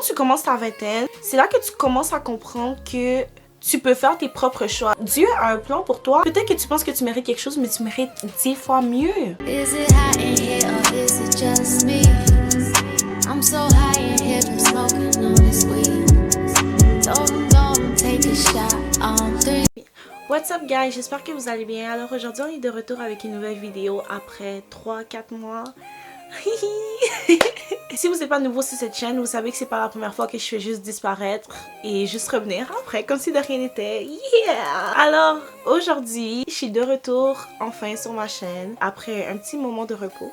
Quand tu commences ta vingtaine, c'est là que tu commences à comprendre que tu peux faire tes propres choix. Dieu a un plan pour toi. Peut-être que tu penses que tu mérites quelque chose, mais tu mérites 10 fois mieux. Is it hot in here or is it just me? I'm so high in here from smoking all this weed. Don't take a shot on 3. What's up guys, j'espère que vous allez bien. Alors aujourd'hui on est de retour avec une nouvelle vidéo après 3-4 mois. Si vous n'êtes pas nouveau sur cette chaîne, vous savez que c'est pas la première fois que je fais juste disparaître et juste revenir après comme si de rien n'était. Yeah! Alors aujourd'hui, je suis de retour enfin sur ma chaîne après un petit moment de repos.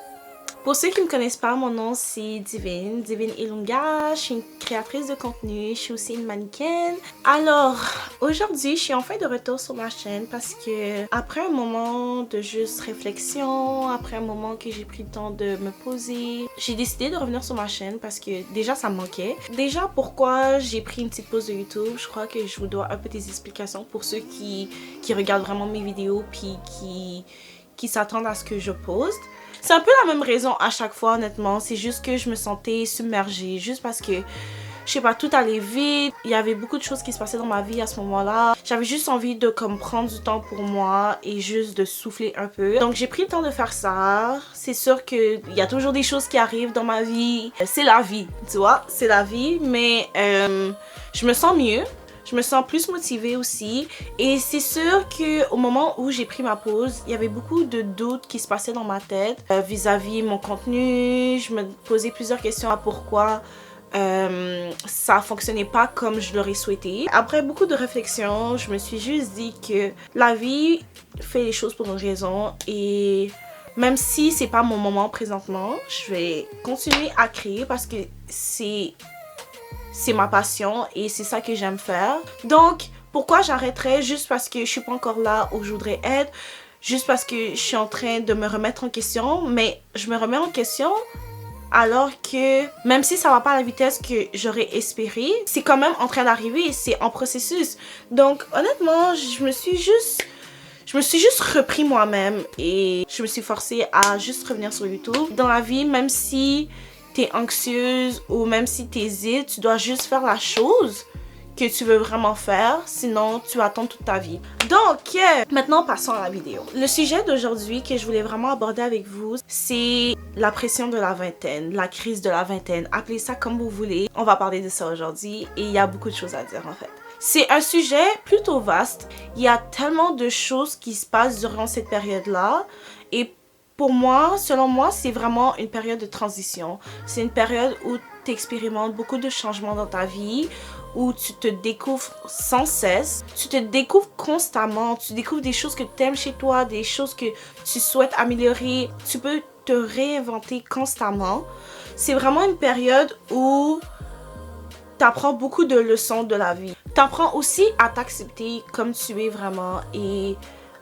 Pour ceux qui ne me connaissent pas, mon nom c'est Divine Ilunga, je suis une créatrice de contenu, je suis aussi une mannequin. Alors, aujourd'hui, je suis enfin de retour sur ma chaîne parce que après un moment de juste réflexion, après un moment que j'ai pris le temps de me poser, j'ai décidé de revenir sur ma chaîne parce que déjà ça me manquait. Déjà, pourquoi j'ai pris une petite pause de YouTube, je crois que je vous dois un peu des explications pour ceux qui regardent vraiment mes vidéos puis qui s'attendent à ce que je poste. C'est un peu la même raison à chaque fois, honnêtement. C'est juste que je me sentais submergée. Juste parce que, je sais pas, tout allait vite. Il y avait beaucoup de choses qui se passaient dans ma vie à ce moment-là. J'avais juste envie de prendre du temps pour moi et juste de souffler un peu. Donc j'ai pris le temps de faire ça. C'est sûr qu'il y a toujours des choses qui arrivent dans ma vie. C'est la vie, tu vois. C'est la vie. Mais je me sens mieux. Je me sens plus motivée aussi et c'est sûr qu'au moment où j'ai pris ma pause, il y avait beaucoup de doutes qui se passaient dans ma tête vis-à-vis mon contenu. Je me posais plusieurs questions à pourquoi ça fonctionnait pas comme je l'aurais souhaité. Après beaucoup de réflexion, je me suis juste dit que la vie fait les choses pour une raison et même si c'est pas mon moment présentement, je vais continuer à créer parce que c'est ma passion et c'est ça que j'aime faire. Donc, pourquoi j'arrêterais juste parce que je suis pas encore là où je voudrais être, juste parce que je suis en train de me remettre en question, mais je me remets en question alors que même si ça va pas à la vitesse que j'aurais espéré, c'est quand même en train d'arriver, c'est en processus. Donc, honnêtement, je me suis juste repris moi-même et je me suis forcée à juste revenir sur YouTube. Dans la vie, même si t'es anxieuse ou même si t'hésites, tu dois juste faire la chose que tu veux vraiment faire, sinon tu attends toute ta vie. Donc, maintenant passons à la vidéo. Le sujet d'aujourd'hui que je voulais vraiment aborder avec vous, c'est la pression de la vingtaine, la crise de la vingtaine, appelez ça comme vous voulez. On va parler de ça aujourd'hui et il y a beaucoup de choses à dire en fait. C'est un sujet plutôt vaste, il y a tellement de choses qui se passent durant cette période-là et pour moi, selon moi, c'est vraiment une période de transition. C'est une période où tu expérimentes beaucoup de changements dans ta vie, où tu te découvres sans cesse, tu te découvres constamment, tu découvres des choses que tu aimes chez toi, des choses que tu souhaites améliorer, tu peux te réinventer constamment. C'est vraiment une période où tu apprends beaucoup de leçons de la vie. Tu apprends aussi à t'accepter comme tu es vraiment et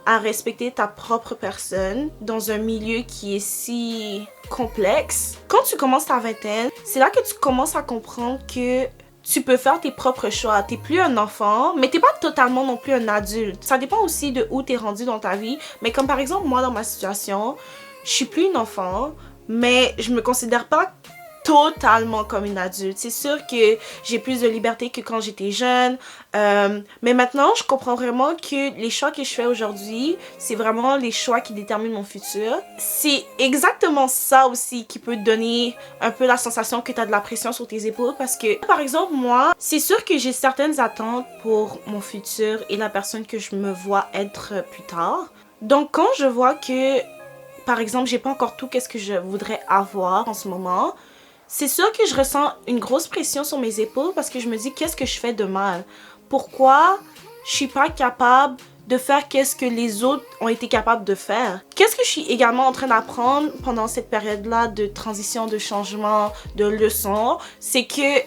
à respecter ta propre personne dans un milieu qui est si complexe. Quand tu commences ta vingtaine, c'est là que tu commences à comprendre que tu peux faire tes propres choix. T'es plus un enfant, mais t'es pas totalement non plus un adulte. Ça dépend aussi de où t'es rendu dans ta vie. Mais comme par exemple, moi dans ma situation, je suis plus une enfant, mais je me considère pas totalement comme une adulte. C'est sûr que j'ai plus de liberté que quand j'étais jeune. Mais maintenant, je comprends vraiment que les choix que je fais aujourd'hui, c'est vraiment les choix qui déterminent mon futur. C'est exactement ça aussi qui peut donner un peu la sensation que tu as de la pression sur tes épaules parce que, par exemple, moi, c'est sûr que j'ai certaines attentes pour mon futur et la personne que je me vois être plus tard. Donc, quand je vois que, par exemple, j'ai pas encore tout qu'est-ce que je voudrais avoir en ce moment, c'est sûr que je ressens une grosse pression sur mes épaules parce que je me dis qu'est-ce que je fais de mal? Pourquoi je suis pas capable de faire qu'est-ce que les autres ont été capables de faire? Qu'est-ce que je suis également en train d'apprendre pendant cette période-là de transition, de changement, de leçons? C'est que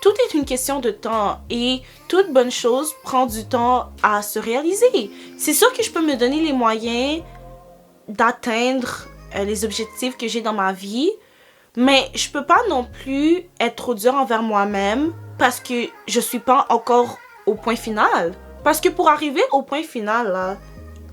tout est une question de temps et toute bonne chose prend du temps à se réaliser. C'est sûr que je peux me donner les moyens d'atteindre les objectifs que j'ai dans ma vie, mais je peux pas non plus être trop dure envers moi-même parce que je suis pas encore au point final. Parce que pour arriver au point final, là,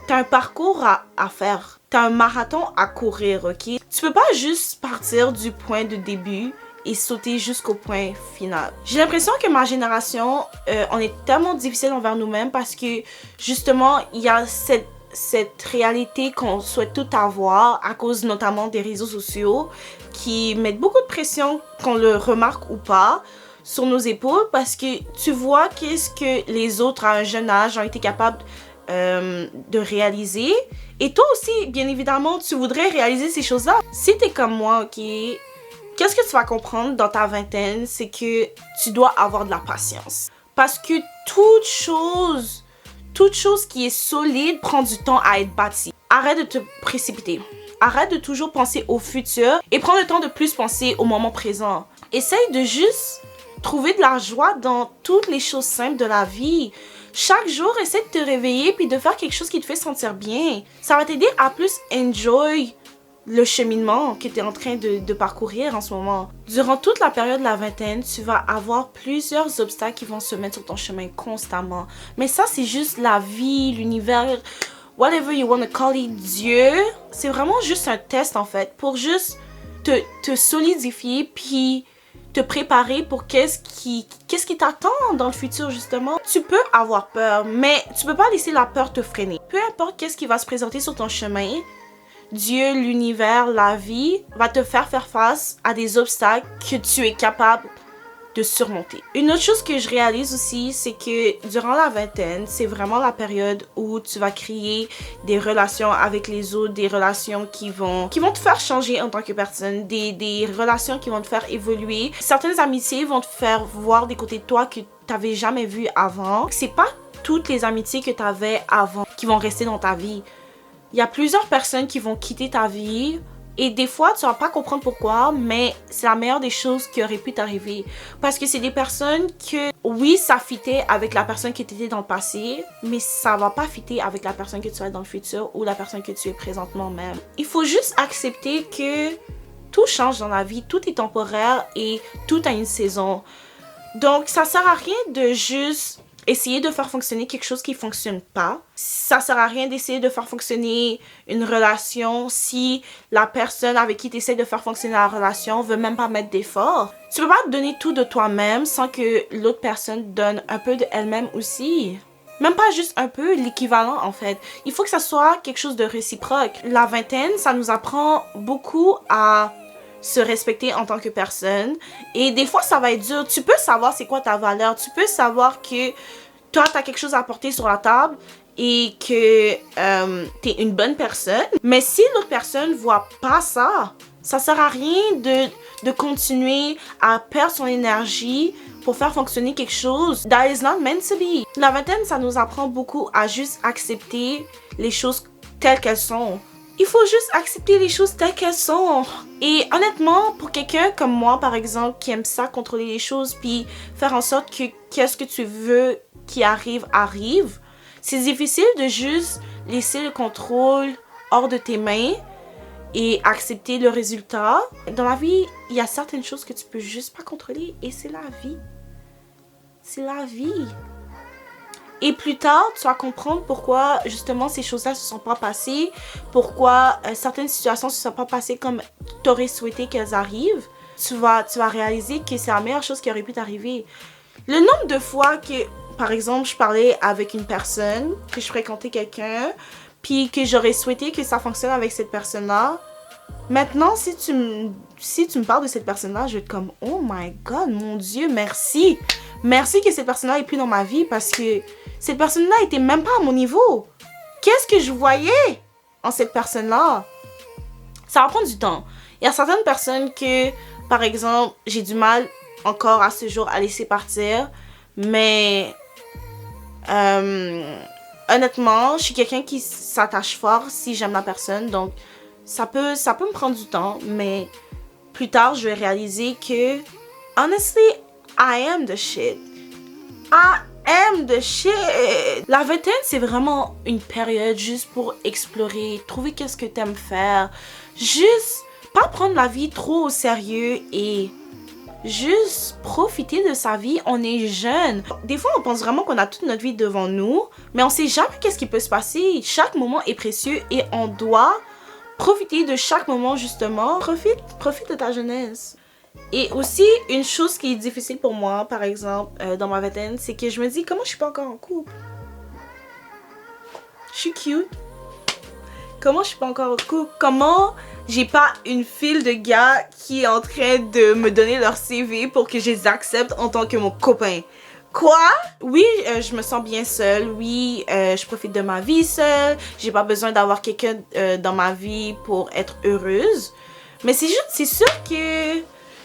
t'as un parcours à faire. T'as un marathon à courir, ok? Tu peux pas juste partir du point de début et sauter jusqu'au point final. J'ai l'impression que ma génération, on est tellement difficile envers nous-mêmes parce que justement, il y a cette réalité qu'on souhaite tout avoir à cause notamment des réseaux sociaux qui mettent beaucoup de pression, qu'on le remarque ou pas, sur nos épaules parce que tu vois qu'est-ce que les autres à un jeune âge ont été capables de réaliser. Et toi aussi, bien évidemment, tu voudrais réaliser ces choses-là. Si t'es comme moi, ok, qu'est-ce que tu vas comprendre dans ta vingtaine, c'est que tu dois avoir de la patience. Parce que toute chose qui est solide prend du temps à être bâtie. Arrête de te précipiter. Arrête de toujours penser au futur et prends le temps de plus penser au moment présent. Essaye de juste trouver de la joie dans toutes les choses simples de la vie. Chaque jour, essaie de te réveiller puis de faire quelque chose qui te fait sentir bien. Ça va t'aider à plus enjoy le cheminement que tu es en train de parcourir en ce moment. Durant toute la période de la vingtaine, tu vas avoir plusieurs obstacles qui vont se mettre sur ton chemin constamment. Mais ça, c'est juste la vie, l'univers, whatever you want to call it, Dieu. C'est vraiment juste un test en fait pour juste te solidifier puis te préparer pour qu'est-ce qui t'attend dans le futur justement. Tu peux avoir peur, mais tu peux pas laisser la peur te freiner. Peu importe qu'est-ce qui va se présenter sur ton chemin, Dieu, l'univers, la vie va te faire face à des obstacles que tu es capable de surmonter. Une autre chose que je réalise aussi, c'est que durant la vingtaine, c'est vraiment la période où tu vas créer des relations avec les autres, des relations qui vont te faire changer en tant que personne, des relations qui vont te faire évoluer. Certaines amitiés vont te faire voir des côtés de toi que tu n'avais jamais vu avant. C'est pas toutes les amitiés que tu avais avant qui vont rester dans ta vie. Il y a plusieurs personnes qui vont quitter ta vie. Et des fois, tu vas pas comprendre pourquoi, mais c'est la meilleure des choses qui aurait pu t'arriver. Parce que c'est des personnes que, oui, ça fitait avec la personne que tu étais dans le passé, mais ça va pas fitter avec la personne que tu vas être dans le futur ou la personne que tu es présentement même. Il faut juste accepter que tout change dans la vie, tout est temporaire et tout a une saison. Donc, ça sert à rien de juste essayer de faire fonctionner quelque chose qui fonctionne pas. Ça sert à rien d'essayer de faire fonctionner une relation si la personne avec qui tu essaies de faire fonctionner la relation veut même pas mettre d'effort. Tu peux pas te donner tout de toi-même sans que l'autre personne donne un peu de elle-même aussi. Même pas juste un peu, l'équivalent en fait. Il faut que ça soit quelque chose de réciproque. La vingtaine, ça nous apprend beaucoup à se respecter en tant que personne. Et des fois, ça va être dur. Tu peux savoir c'est quoi ta valeur. Tu peux savoir que toi, tu as quelque chose à apporter sur la table et que tu es une bonne personne. Mais si l'autre personne voit pas ça, ça sert à rien de continuer à perdre son énergie pour faire fonctionner quelque chose that is not meant to be. La vingtaine, ça nous apprend beaucoup à juste accepter les choses telles qu'elles sont. Il faut juste accepter les choses telles qu'elles sont. Et honnêtement, pour quelqu'un comme moi, par exemple, qui aime ça, contrôler les choses, puis faire en sorte que qu'est-ce que tu veux qui arrive, arrive, c'est difficile de juste laisser le contrôle hors de tes mains et accepter le résultat. Dans la vie, il y a certaines choses que tu peux juste pas contrôler et c'est la vie. C'est la vie. Et plus tard, tu vas comprendre pourquoi justement ces choses-là ne se sont pas passées, pourquoi certaines situations ne se sont pas passées comme tu aurais souhaité qu'elles arrivent. Tu vas réaliser que c'est la meilleure chose qui aurait pu t'arriver. Le nombre de fois que, par exemple, je parlais avec une personne, que je fréquentais quelqu'un, puis que j'aurais souhaité que ça fonctionne avec cette personne-là. Maintenant, si tu me parles de cette personne-là, je vais être comme « Oh my God, mon Dieu, merci! Merci que cette personne-là est plus dans ma vie parce que cette personne-là était même pas à mon niveau. Qu'est-ce que je voyais en cette personne-là? » Ça va prendre du temps. Il y a certaines personnes que, par exemple, j'ai du mal encore à ce jour à laisser partir, mais honnêtement, je suis quelqu'un qui s'attache fort si j'aime la personne, donc ça peut me prendre du temps, mais plus tard, je vais réaliser que, honestly, I am the shit. I am the shit. La vingtaine, c'est vraiment une période juste pour explorer, trouver qu'est-ce que t'aimes faire. Juste pas prendre la vie trop au sérieux et juste profiter de sa vie. On est jeune. Des fois, on pense vraiment qu'on a toute notre vie devant nous, mais on sait jamais qu'est-ce qui peut se passer. Chaque moment est précieux et on doit profiter de chaque moment justement. Profite de ta jeunesse. Et aussi, une chose qui est difficile pour moi, par exemple, dans ma vingtaine, c'est que je me dis, comment je suis pas encore en couple? Je suis cute. Comment je suis pas encore en couple? Comment j'ai pas une file de gars qui est en train de me donner leur CV pour que je les accepte en tant que mon copain? Quoi? Oui, je me sens bien seule. Oui, je profite de ma vie seule. J'ai pas besoin d'avoir quelqu'un dans ma vie pour être heureuse. Mais c'est sûr que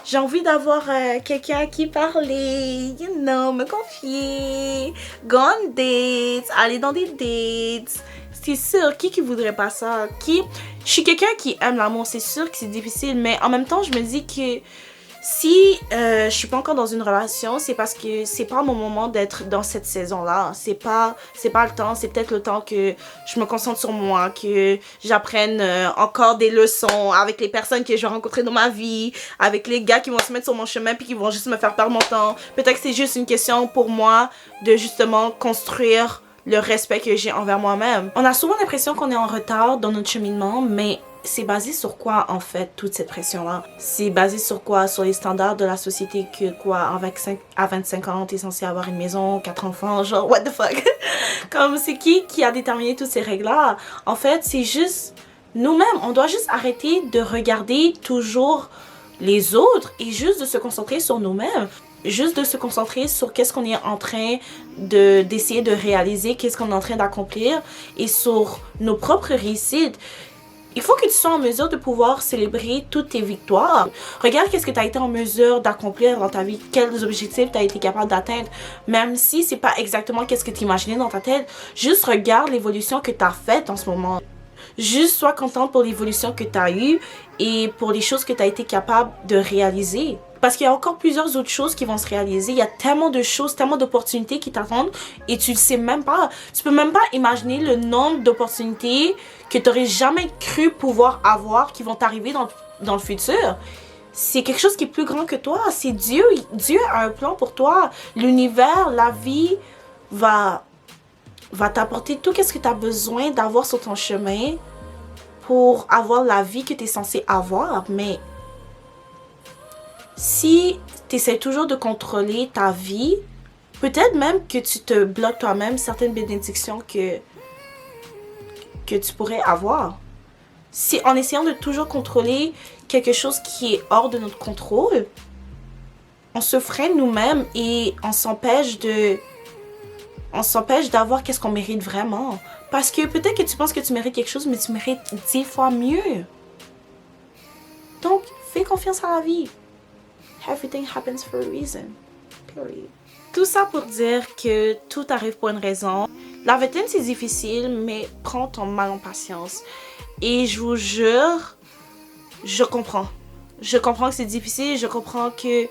j'ai envie d'avoir quelqu'un à qui parler, me confier, go on dates, aller dans des dates. C'est sûr, qui voudrait pas ça? Je suis quelqu'un qui aime l'amour, c'est sûr que c'est difficile, mais en même temps, je me dis que si je suis pas encore dans une relation, c'est parce que c'est pas mon moment d'être dans cette saison-là. C'est pas le temps, c'est peut-être le temps que je me concentre sur moi, que j'apprenne encore des leçons avec les personnes que je vais rencontrer dans ma vie, avec les gars qui vont se mettre sur mon chemin puis qui vont juste me faire perdre mon temps. Peut-être que c'est juste une question pour moi de justement construire le respect que j'ai envers moi-même. On a souvent l'impression qu'on est en retard dans notre cheminement, mais c'est basé sur quoi en fait toute cette pression-là? C'est basé sur quoi? Sur les standards de la société que quoi, à 25 ans, t'es censé avoir une maison, 4 enfants, genre what the fuck? Comme c'est qui a déterminé toutes ces règles-là? En fait, c'est juste nous-mêmes. On doit juste arrêter de regarder toujours les autres et juste de se concentrer sur nous-mêmes. Juste de se concentrer sur qu'est-ce qu'on est en train d'essayer de réaliser, qu'est-ce qu'on est en train d'accomplir et sur nos propres réussites. Il faut que tu sois en mesure de pouvoir célébrer toutes tes victoires. Regarde qu'est-ce que tu as été en mesure d'accomplir dans ta vie, quels objectifs tu as été capable d'atteindre. Même si c'est pas exactement qu'est-ce que tu imaginais dans ta tête, juste regarde l'évolution que tu as faite en ce moment. Juste sois contente pour l'évolution que tu as eue et pour les choses que tu as été capable de réaliser. Parce qu'il y a encore plusieurs autres choses qui vont se réaliser. Il y a tellement de choses, tellement d'opportunités qui t'attendent et tu le sais même pas. Tu peux même pas imaginer le nombre d'opportunités que tu n'aurais jamais cru pouvoir avoir qui vont t'arriver dans le futur. C'est quelque chose qui est plus grand que toi. C'est Dieu. Dieu a un plan pour toi. L'univers, la vie va t'apporter tout ce que tu as besoin d'avoir sur ton chemin pour avoir la vie que tu es censé avoir. Mais si tu essaies toujours de contrôler ta vie, peut-être même que tu te bloques toi-même certaines bénédictions que tu pourrais avoir. Si en essayant de toujours contrôler quelque chose qui est hors de notre contrôle, on se freine nous-mêmes et on s'empêche d'avoir qu'est-ce qu'on mérite vraiment. Parce que peut-être que tu penses que tu mérites quelque chose, mais tu mérites 10 fois mieux. Donc, fais confiance à la vie. Everything happens for a reason. Period. Tout ça pour dire que tout arrive pour une raison. La vingtaine, c'est difficile, mais prends ton mal en patience. Et je vous jure, je comprends. Je comprends que c'est difficile, je comprends que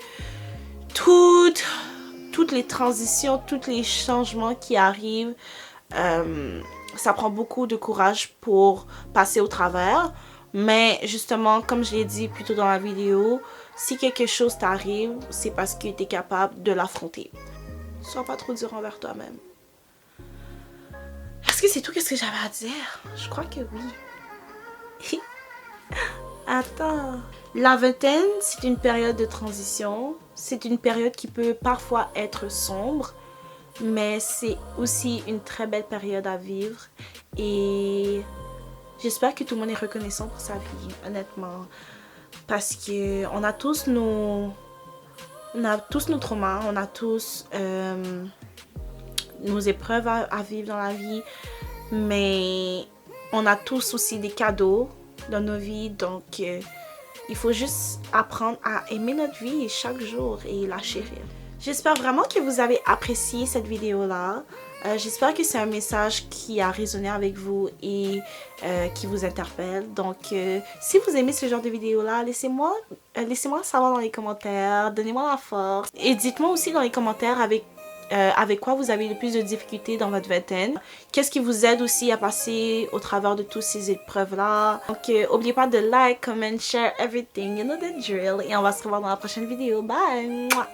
toutes les transitions, tous les changements qui arrivent, ça prend beaucoup de courage pour passer au travers. Mais justement, comme je l'ai dit plus tôt dans la vidéo, si quelque chose t'arrive, c'est parce que tu es capable de l'affronter. Sois pas trop dur envers toi-même. Est-ce que c'est tout ce que j'avais à dire? Je crois que oui. Attends. La vingtaine, c'est une période de transition. C'est une période qui peut parfois être sombre, mais c'est aussi une très belle période à vivre. Et j'espère que tout le monde est reconnaissant pour sa vie, honnêtement. Parce que on a tous nos traumas, on a tous nos épreuves à vivre dans la vie, mais on a tous aussi des cadeaux dans nos vies, donc il faut juste apprendre à aimer notre vie chaque jour et la chérir. J'espère vraiment que vous avez apprécié cette vidéo-là. J'espère que c'est un message qui a résonné avec vous et qui vous interpelle. Donc, si vous aimez ce genre de vidéo-là, laissez-moi savoir dans les commentaires, donnez-moi la force. Et dites-moi aussi dans les commentaires avec quoi vous avez le plus de difficultés dans votre vingtaine. Qu'est-ce qui vous aide aussi à passer au travers de toutes ces épreuves-là. Donc, n'oubliez pas de like, comment, share, everything. You know the drill. Et on va se revoir dans la prochaine vidéo. Bye! Mouah.